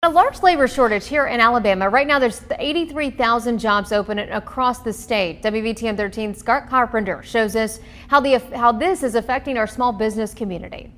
A large labor shortage here in Alabama. Right now, there's 83,000 jobs open across the state. WVTM 13's Scott Carpenter shows us how this is affecting our small business community.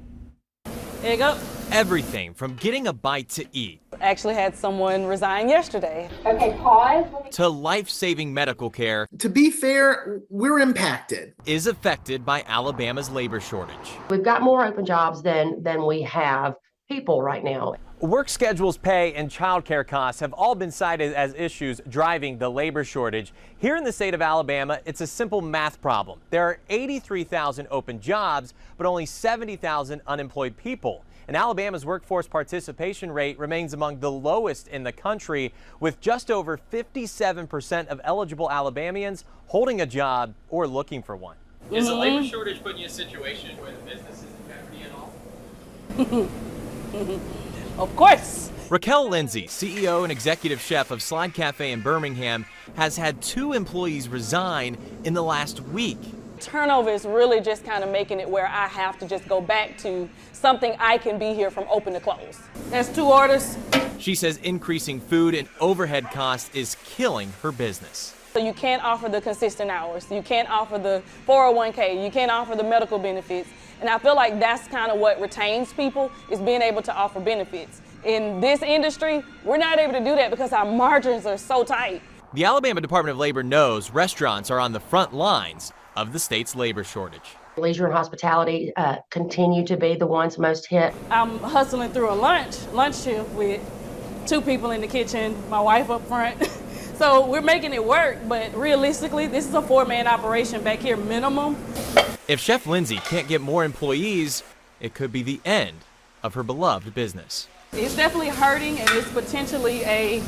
There you go. Everything from getting a bite to eat. Actually had someone resign yesterday. Okay, pause. To life-saving medical care. To be fair, we're impacted. Is affected by Alabama's labor shortage. We've got more open jobs than we have people right now. Work schedules, pay, and childcare costs have all been cited as issues driving the labor shortage. Here in the state of Alabama, it's a simple math problem. There are 83,000 open jobs, but only 70,000 unemployed people. And Alabama's workforce participation rate remains among the lowest in the country, with just over 57% of eligible Alabamians holding a job or looking for one. Is the labor shortage putting you in a situation where the business isn't jeopardy at all? Of course. Raquel Lindsay, CEO and executive chef of Slide Cafe in Birmingham, has had 2 employees resign in the last week. Turnover is really just kind of making it where I have to just go back to something I can be here from open to close. That's 2 orders. She says increasing food and overhead costs is killing her business. So you can't offer the consistent hours. You can't offer the 401k. You can't offer the medical benefits. And I feel like that's kind of what retains people, is being able to offer benefits. In this industry, we're not able to do that because our margins are so tight. The Alabama Department of Labor knows restaurants are on the front lines of the state's labor shortage. Leisure and hospitality continue to be the ones most hit. I'm hustling through a lunch shift with 2 people in the kitchen, my wife up front. So we're making it work, but realistically, this is a 4-man operation back here minimum. If Chef Lindsay can't get more employees, it could be the end of her beloved business. It's definitely hurting, and it's potentially a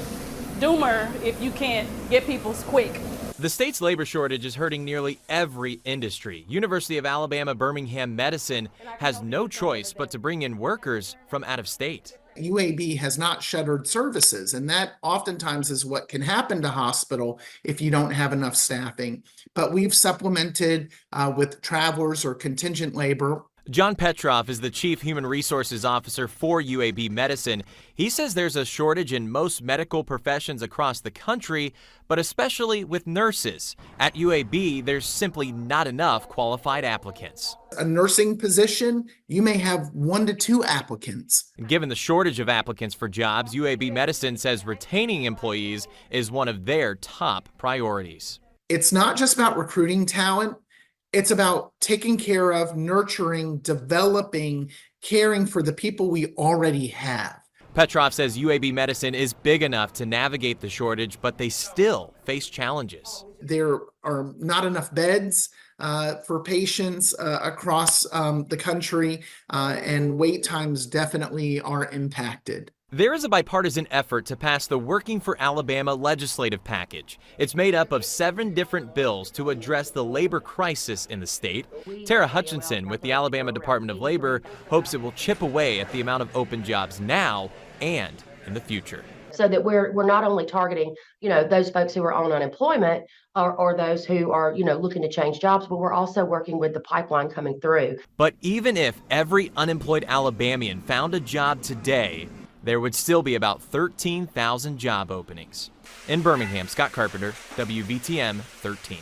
doomer if you can't get people quick. The state's labor shortage is hurting nearly every industry. University of Alabama Birmingham Medicine has no choice but to bring in workers from out of state. UAB has not shuttered services, and that oftentimes is what can happen to hospital if you don't have enough staffing. But we've supplemented with travelers or contingent labor. John Petroff is the Chief Human Resources Officer for UAB Medicine. He says there's a shortage in most medical professions across the country, but especially with nurses. At UAB, there's simply not enough qualified applicants. A nursing position, you may have 1 to 2 applicants. Given the shortage of applicants for jobs, UAB Medicine says retaining employees is one of their top priorities. It's not just about recruiting talent. It's about taking care of, nurturing, developing, caring for the people we already have. Petroff says UAB Medicine is big enough to navigate the shortage, but they still face challenges. There are not enough beds for patients across the country, and wait times definitely are impacted. There is a bipartisan effort to pass the Working for Alabama legislative package. It's made up of 7 different bills to address the labor crisis in the state. Tara Hutchinson with the Alabama Department of Labor hopes it will chip away at the amount of open jobs now and in the future. So that we're not only targeting, those folks who are on unemployment or those who are, looking to change jobs, but we're also working with the pipeline coming through. But even if every unemployed Alabamian found a job today, there would still be about 13,000 job openings. In Birmingham, Scott Carpenter, WVTM 13.